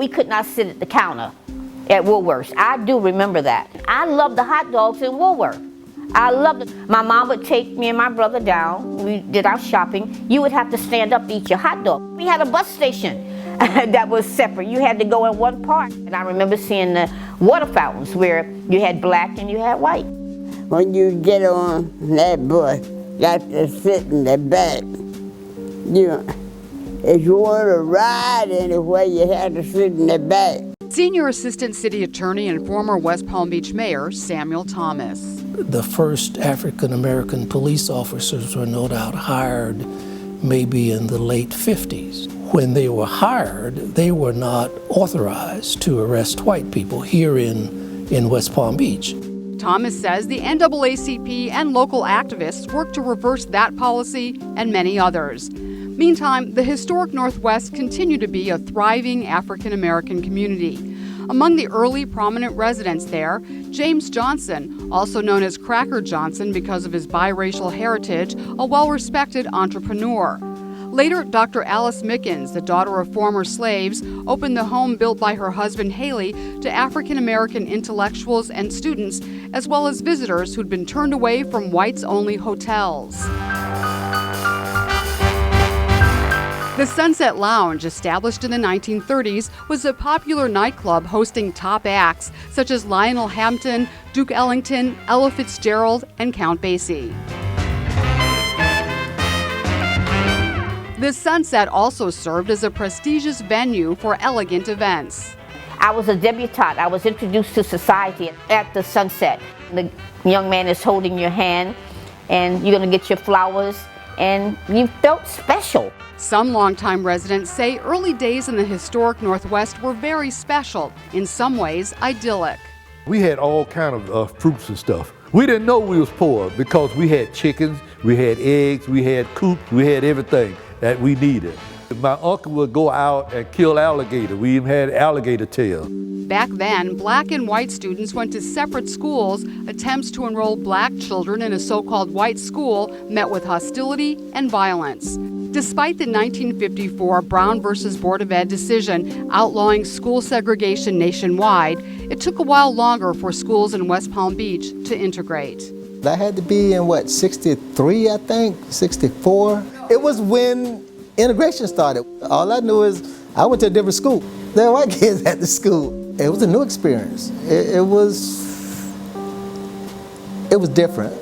we could not sit at the counter at Woolworths. I do remember that. I loved the hot dogs in Woolworth. I loved it. My mom would take me and my brother down. We did our shopping. You would have to stand up to eat your hot dog. We had a bus station that was separate. You had to go in one part. And I remember seeing the water fountains where you had black and you had white. When you get on that bus, you have to sit in the back. If you want to ride anywhere, you have to sit in the back. Senior Assistant City Attorney and former West Palm Beach Mayor Samuel Thomas. The first African-American police officers were no doubt hired maybe in the late 50s. When they were hired, they were not authorized to arrest white people here in West Palm Beach. Thomas says the NAACP and local activists worked to reverse that policy and many others. Meantime, the historic Northwest continued to be a thriving African-American community. Among the early prominent residents there, James Johnson, also known as Cracker Johnson because of his biracial heritage, a well-respected entrepreneur. Later, Dr. Alice Mickens, the daughter of former slaves, opened the home built by her husband Haley to African-American intellectuals and students, as well as visitors who'd been turned away from whites-only hotels. The Sunset Lounge, established in the 1930s, was a popular nightclub hosting top acts such as Lionel Hampton, Duke Ellington, Ella Fitzgerald, and Count Basie. The Sunset also served as a prestigious venue for elegant events. I was a debutante. I was introduced to society at the Sunset. The young man is holding your hand, and you're going to get your flowers, and you felt special. Some longtime residents say early days in the historic Northwest were very special, in some ways idyllic. We had all kind of fruits and stuff. We didn't know we was poor because we had chickens, we had eggs, we had coops, we had everything that we needed. My uncle would go out and kill alligator. We even had alligator tail. Back then, black and white students went to separate schools. Attempts to enroll black children in a so-called white school met with hostility and violence. Despite the 1954 Brown versus Board of Ed decision outlawing school segregation nationwide, it took a while longer for schools in West Palm Beach to integrate. That had to be in, 63, I think, 64? It was when integration started. All I knew is I went to a different school. There were white kids at the school. It was a new experience. It was different.